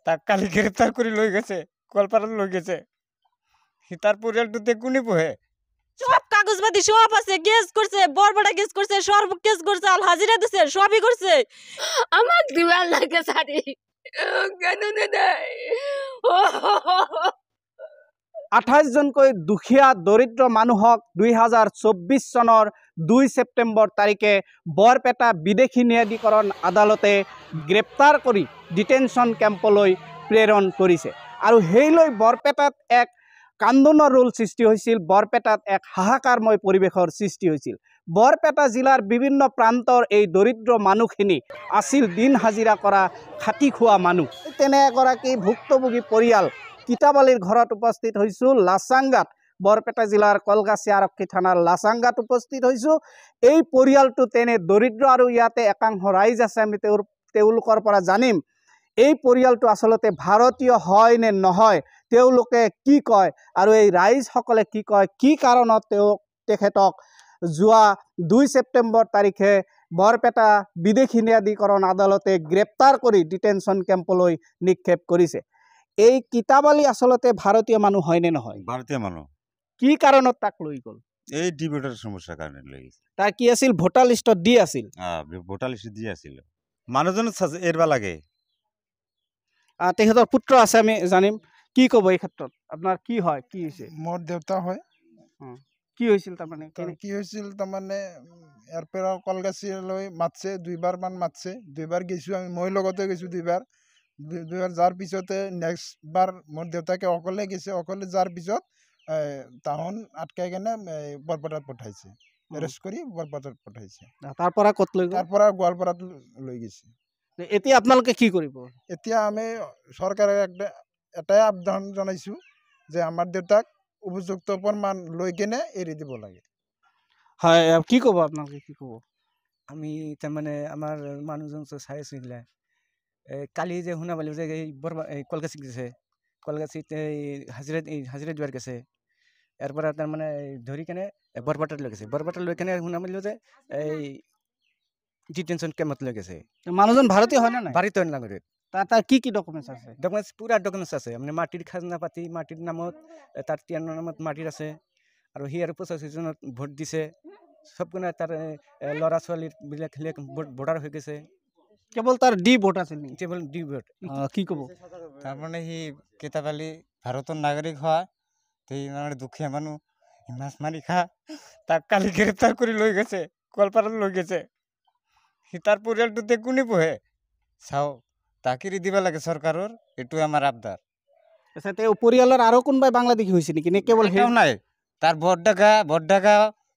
তাক কালি গ্রেপ্তার করে লই গেছে, কলপাড়াত লই গেছে। তার পরিয়ালটোতে কোনি পোহে? সব কাগজপাতি সব আছে, কেস করছে, বরবড়া কেস করছে, সর্ব কেস করছে, আল হাজিরা দিছে, সবই করছে। আমাক দিবার লাগে সারি কেন দেয় 28 জনকৈ দুখীয়া দৰিদ্ৰ মানুহক 2024 চনৰ 2 ছেপ্টেম্বৰ তাৰিখে বৰপেটা বিদেশী ন্যায়াধিকৰণ আদালতে গ্ৰেপ্তাৰ কৰি ডিটেনশ্যন কেম্পলৈ প্ৰেৰণ কৰিছে। আৰু সেইলৈ বৰপেটাত এক কান্দোনৰ ৰোল সৃষ্টি হৈছিল, বৰপেটাত এক হাহাকাৰময় পৰিৱেশৰ সৃষ্টি হৈছিল। বৰপেটা জিলাৰ বিভিন্ন প্ৰান্তৰ এই দৰিদ্ৰ মানুহখিনি আছিল দিন হাজিৰা কৰা খাটি খোৱা মানুহ। তেনে এগৰাকী ভুক্তভোগী পৰিয়াল কিতাবালিৰ ঘৰত উপস্থিত হৈছোঁ। লাচাংগাত, বৰপেটা জিলাৰ কলগাছি আৰক্ষী থানাৰ লাচাংগাত উপস্থিত হৈছোঁ। এই পৰিয়ালটো তেনে দৰিদ্ৰ আৰু ইয়াতে একাংশ ৰাইজ আছে, আমি তেওঁলোকৰ পৰা জানিম এই পৰিয়ালটো আচলতে ভাৰতীয় হয় নে নহয়, তেওঁলোকে কি কয় আৰু এই ৰাইজসকলে কি কয়, কি কাৰণত তেখেতক যোৱা 2 ছেপ্টেম্বৰ তাৰিখে বৰপেটা বিদেশী ন্যায়াধিকৰণ আদালতে গ্ৰেপ্তাৰ কৰি ডিটেনশ্যন কেম্পলৈ নিক্ষেপ কৰিছে। এই কিতাবালি আচলতে ভাৰতীয় মানুহ হয় নে নহয়? ভাৰতীয় মানুষ। কি কাৰণত তাক লৈ গ'ল? এই ডিবেটেৰ সমস্যাৰ কাৰণে লেগেছে। তাৰ কি আছিল? ভোটাৰ লিষ্টত দি আছিল। ভোটাৰ লিস্ট দিয়ে আছিল। মানুহজন এৰবা লাগে। তেখেতৰ পুত্ৰ আছে, আমি জানিম। কি ক'ব এই ক্ষেত্ৰত? আপোনাৰ কি হয়, কি হৈছে? মোৰ দেউতা হয়। কি হৈছিল তাৰমানে? কি হৈছিল তাৰমানে ইয়াৰ পৰা কলগাছিলৈ মাতছে, 2 বাৰমান মাতছে, 2 বাৰ গৈছোঁ আমি, মই লগতে গৈছোঁ 2 বাৰ। 2 বাৰ যোৱাৰ পিছতে নেক্সট বাৰ মোৰ দেউতাকে অকলে গৈছে, অকলে যোৱাৰ পিছত তাহোন আটকাই কেনে বৰপেটাত পঠাইছে, এৰেষ্ট কৰি বৰপেটাত পঠাইছে। তাৰ পৰা ক'ত লৈ গ'ল? তাৰ পৰা গোৱালপাৰাত লৈ গৈছে। এতিয়া আপোনালোকে কি কৰিব? এতিয়া আমি চৰকাৰক এটাই আবেদন জনাইছোঁ যে আমাৰ দেউতাক উপযুক্ত প্ৰমাণ লৈ কেনে এৰি দিব লাগে। হয়, কি ক'ব আপোনালোকে, কি ক'ব? আমি তাৰমানে আমাৰ মানুহজন চাই আছিলে, কালি যে শুনা পালোঁ যে এই কলগাছিত গৈছে, কলগাছিত এই হাজিৰা দিবাৰ গৈছে, ইয়াৰ পৰা তাৰমানে ধৰি কেনে বৰপেটাত লৈ গৈছে, বৰপেটাত লৈ কেনে শুনা পালোঁ যে এই ডিটেনশ্যন কেম্পত লৈ গৈছে। মানুহজন ভাৰতীয় হয় নে নাই? ভাৰতীয় নাগৰিক। তাৰ কি কি ডকুমেণ্টছ আছে? ডকুমেণ্টছ পুৰা ডকুমেণ্টছ আছে, মানে মাটিৰ খাজনা পাতি, মাটিৰ নামত, তাৰ তিয়ানৰ নামত মাটিৰ আছে, আৰু সি আৰু 85 জনত ভোট দিছে, চব কোনে তাৰ ল'ৰা ছোৱালীবিলাক ভোটাৰ হৈ গৈছে। কেৱল তাৰ ডি ভোট আছিল নেকি? কেৱল ডি ভোট। কি ক'ব? তাৰমানে সি কেইটাবালি ভাৰতৰ নাগৰিক হয়, সেই মানে দুখীয়া মানুহ, মাছ মাৰি খা, তাক কালি গ্ৰেপ্তাৰ কৰি লৈ গেছে, কলপাড়াত লৈ গেছে। সি তাৰ পৰিয়ালটোতে কোনি পোহে? চাওঁ, তাক এৰি দিব লাগে চৰকাৰৰ, এইটোৱে আমাৰ আবদাৰ। আচ্ছা, তেওঁ পৰিয়ালৰ আৰু কোনোবাই বাংলাদেশী হৈছে নেকি, নে কেৱল এটাও নাই? তাৰ বৰডাগা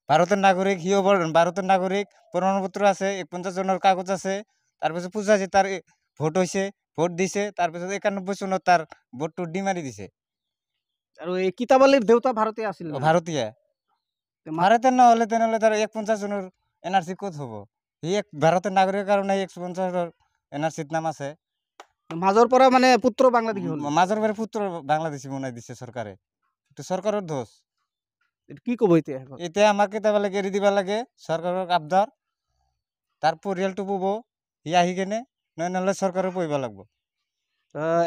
ভাৰতৰ নাগৰিক, সিও ভাৰতৰ নাগৰিক, প্ৰমাণপত্ৰ আছে, 49 জনৰ কাগজ আছে। তাৰপিছত পূজাজি তাৰ ভোট হৈছে, ভোট দিছে, তাৰপিছত 91 চনত তাৰ ভোটটো দি মাৰি দিছে। আৰু এই কিতাবালিৰ দেউতা ভাৰতীয় আছিল? ভাৰতীয় নহ'লে তেনেহ'লে তাৰ 51 জনৰ NRC ক'ত হ'ব? সি ভাৰতৰ নাগৰিকৰ কাৰণে 51 NRCত নাম আছে। মাজৰ পৰা মানে পুত্ৰ বাংলাদেশী হ'ল? মাজৰ পৰা পুত্ৰ বাংলাদেশী বনাই দিছে চৰকাৰে, এইটো চৰকাৰৰ দোষ। কি ক'ব এতিয়া? এতিয়া আমাক কেইটাবালৈকে এৰি দিব লাগে, চৰকাৰৰ আবদাৰ। তাৰ পৰিয়ালটো পুব, সি আহি কেনে, নহ'লে চৰকাৰৰ পুহিব লাগিব।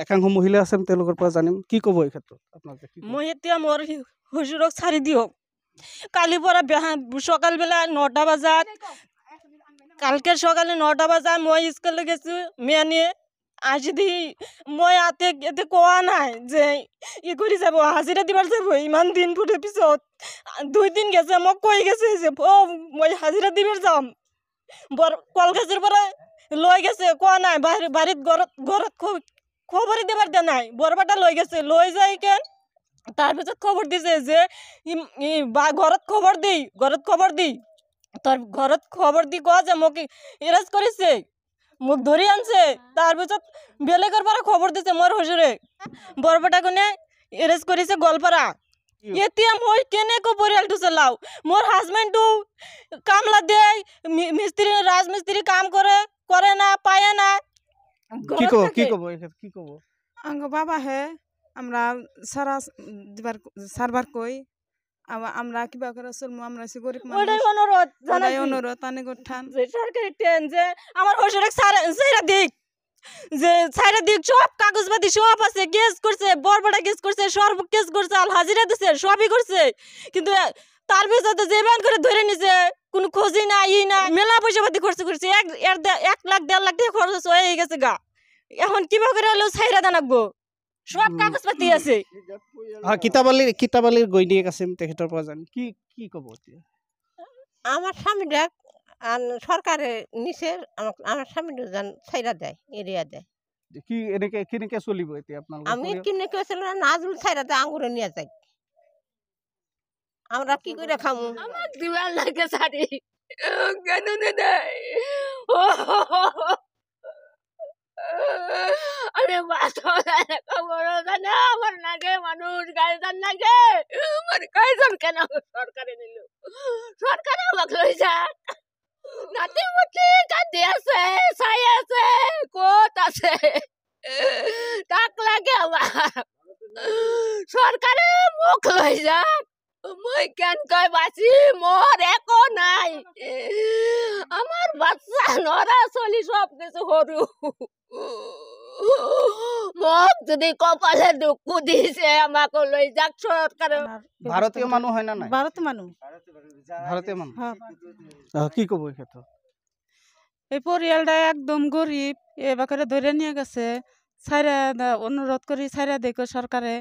একাংশ মহিলা আছে, তেওঁলোকৰ পৰা জানিম। কি ক'ব এই ক্ষেত্ৰত আপোনালোকে? মই এতিয়া মোৰ শ্বশুৰক চাৰি দিয়ক। কালিৰ পৰা সকালবেলা 9টা বজাত, কালকে সকালে 9টা বজাত মই স্কুলে গেছোঁ, মেয়ে আসি দি মই এতে কোৱা নাই যে ই কৰি যাব, হাজিৰা দিবাৰ যাব। ইমান দিন ফুটে পিছত 2 দিন গেছে, মোক কৈ গেছে যে মই হাজিৰা দিবাৰ যাম। কলগাছিৰ পৰা লৈ গেছে, কোৱা নাই, বাৰীত ঘৰত খবৰ দিবাৰ দে নাই, বৰপেটা লৈ গেছে, লৈ যাই কেন তাৰপিছত খবৰ দিছে যে ঘৰত খবৰ দি তোৰ ঘৰত খবৰ দি কোৱা যে মোক এৰেষ্ট কৰিছে, মোক ধৰি আনছে। তাৰপিছত বেলেগৰ পৰা খবৰ দিছে মোৰ শ্বশুৰে, বৰপেটা কোনে এৰেষ্ট কৰিছে গোৱালপাৰা। এতিয়া মই কেনেকৈ পৰিয়ালটো চলাও? মোৰ হাজবেণ্ডটো কামলা দিয়ে, মিস্ত্রি রাজমিস্ত্রি কাম করে না, পায় না। কি কব? আঙ্গ বাবা হে আমরা সারবার কই আমরা কিবা করে চলমু, আমরা সে গরিব মানুষ, অনুরোধ আনে গঠান সরকারি ট্রেন যে আমার শ্বশুরে সাইরা দিক, যে চারিদিক সব কাগজপাতি সব আছে, কেস করছে, বড় কেস করছে, সর্ব কেস করছে, আল হাজিরা দিছে, সবই করছে, কিন্তু তার ভিতরে যে ব্যান করে ধরে নিছে, কোনো খোঁজই না, না, মেলা পয়সা পাতি খরচ করছে, 1 লাখ 1.5 লাখ টাকা খরচ হয়ে গেছে গা। এখন কিভাবে করে হলেও ছাইরা দানাকবো, সব কাগজপাতি আছে। কিতাবালির গৈনিয়েক আছে তেখেতৰ পৰা জানি কি ক'ব এতিয়া? আমার স্বামীটা সরকারে নিচে আমার স্বামীটা যেন ছাইরা দেয়, এরিয়া দেয়। কি কেনেকে চলিব এতিয়া আপোনালোকৰ? আমি কিনে কেছিল নাজুল ছাইরা দেয়, আঙ্গুরে নিয়ে যাই, আমরা কি করে খামু? আমার দিবার লাগে শাড়ি কেন দেয়? আমি আমার লাগে মানুষ গাইজান লাগে, আমার গাইজান কেন সরকারে নিল? সরকারে আমাকে লই যাক, নাতি মুতি কাঁদি আছে, ছাই আছে, কোট আছে, টাক লাগে আমার। সরকারে মুখ লই যাক, মই কেন কয় বাঁচি, মোর একো নাই, আমার বাচ্চা নরা চলি সব কিছু সরু। মোক যদি কপালে দুঃখ দিছে আমাকে লই যাক সরকারে। ভারতীয় মানুহ হয় না নাই? ভারতীয় মানুষ। ভারতীয় মানুহ। হ্যাঁ। কি ক'ব এই ক্ষেত্ৰত? এই পরিয়ালটা একদম গরিব, এবারে ধরে নিয়ে গেছে, অনুরোধ করি ছাইরা দেখো সরকারে।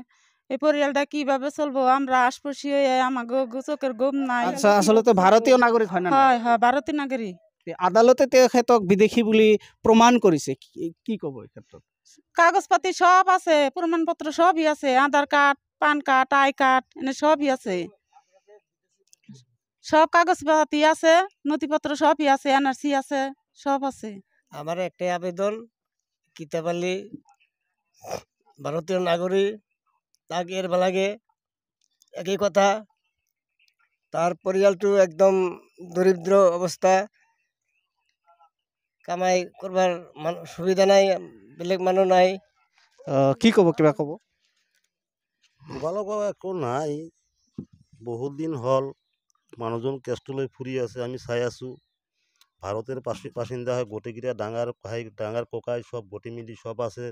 এই পরিয়ালটা কিভাবে চলবো? আমরা আশপাশি হয়ে আমাকে চোখের ঘুম নাই। আচ্ছা, আসলতে ভারতীয় নাগৰিক হয় না? হয় হয়, ভাৰতীয় নাগৰিক। আদালতে তেখেতক বিদেশী বুলি প্ৰমাণ কৰিছে, কি ক'ব এই ক্ষেত্ৰত? কাগজপাতি সব আছে, প্রমাণপত্র সবই আছে, আধার কার্ড, পান কার্ড, আই কার্ড, এনে সবই আছে, সব কাগজপাতি আছে, নথিপত্র সবই আছে, এনআরসি আছে, সব আছে। আমার একটাই আবেদন, কিতাবালি ভারতীয় নাগরিক, তাকে এর লাগে একই কথা, তার পরিয়ালটো একদম দরিদ্র অবস্থা, কামাই করবার সুবিধা নাই, বেলেগ মানুষ নাই। কি ক'ব, কিবা ক'ব? মোবাইলৰ একো নাই, বহুত দিন হ'ল মানুহজন কেছটো লৈ ফুৰি আছে, আমি চাই আছোঁ। ভাৰতৰ বাসিন্দা হয়, গোটেইকেইটা ডাঙৰ ভাই ডাঙৰ ককাই সব গোটেই মিলি সব আছে,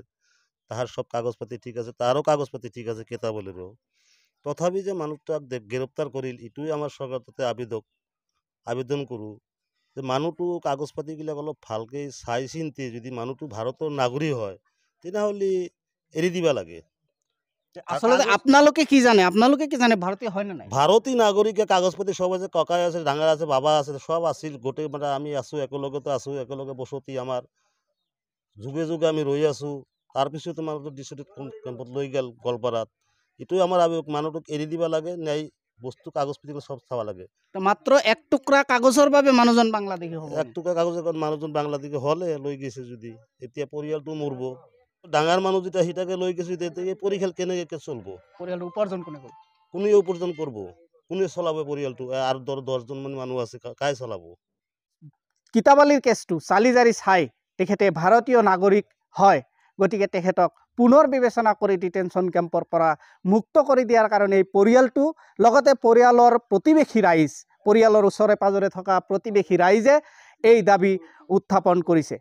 তাহার সব কাগজপাতি ঠিক আছে, তারও কাগজপাতি ঠিক আছে কেতাবলেরও। তথাপি যে মানুহটাক গ্ৰেপ্তাৰ কৰিল, এইটোৱে আমাৰ চৰকাৰ তাতে আবেদন কৰোঁ যে মানুহটো কাগজপাতিবিলাক অলপ ভালকৈ চাই চিন্তি, যদি মানুহটো ভাৰতৰ নাগৰিক হয় তেনেহ'লে এৰি দিবা লাগে। আসলে আপনালোকে কি জানে, ভারতীয় হয় না নাই? ভারতীয় নাগরিকের কাগজপাতি সব আছে, ককাই আছে, ডাঙৰ আছে, বাবা আছে, সব আছিল, গোটেই মানে আমি আছোঁ, একেলগতে আছোঁ, একেলগে বসতি আমাৰ যুগে যুগে আমি ৰৈ আছোঁ। তাৰপিছতো মানুহটো ডিষ্ট্ৰিক্ট কেম্পত লৈ গ'ল গোৱালপাৰাত। এইটোৱে আমাৰ মানুহটোক এৰি দিব লাগে, ন্যায় বস্তু কাগজপাতিগুলো সব চাব লাগে। মাত্ৰ এক টুকুৰা কাগজৰ বাবে মানুহজন বাংলাদেশী হ'ব? এক টুকুৰা কাগজৰ কাৰণে মানুহজন বাংলাদেশী হ'লে লৈ গৈছে, যদি এতিয়া পৰিয়ালটো মৰিব। ডাঙৰ মানুহ যেতিয়া সিটাকে লৈ গৈছে, তেতিয়া পৰিয়াল কেনেকৈ চলিব? পৰিয়ালটো উপাৰ্জন কোনে কৰিব? কোনে উপাৰ্জন কৰিব, কোনে চলাব পৰিয়ালটো? আৰু 10জন মান মানুহ আছে, কাই চলাব? কিতাবালিৰ কেছটো চালি জাৰি চাই তেখেতে ভাৰতীয় নাগৰিক হয়, গতিকে তেখেতক পুনৰ বিবেচনা কৰি ডিটেনশ্যন কেম্পৰ পৰা মুক্ত কৰি দিয়াৰ কাৰণে এই পৰিয়ালটো, লগতে পৰিয়ালৰ প্ৰতিবেশী ৰাইজ, পৰিয়ালৰ ওচৰে পাজৰে থকা প্ৰতিবেশী ৰাইজে এই দাবী উত্থাপন কৰিছে।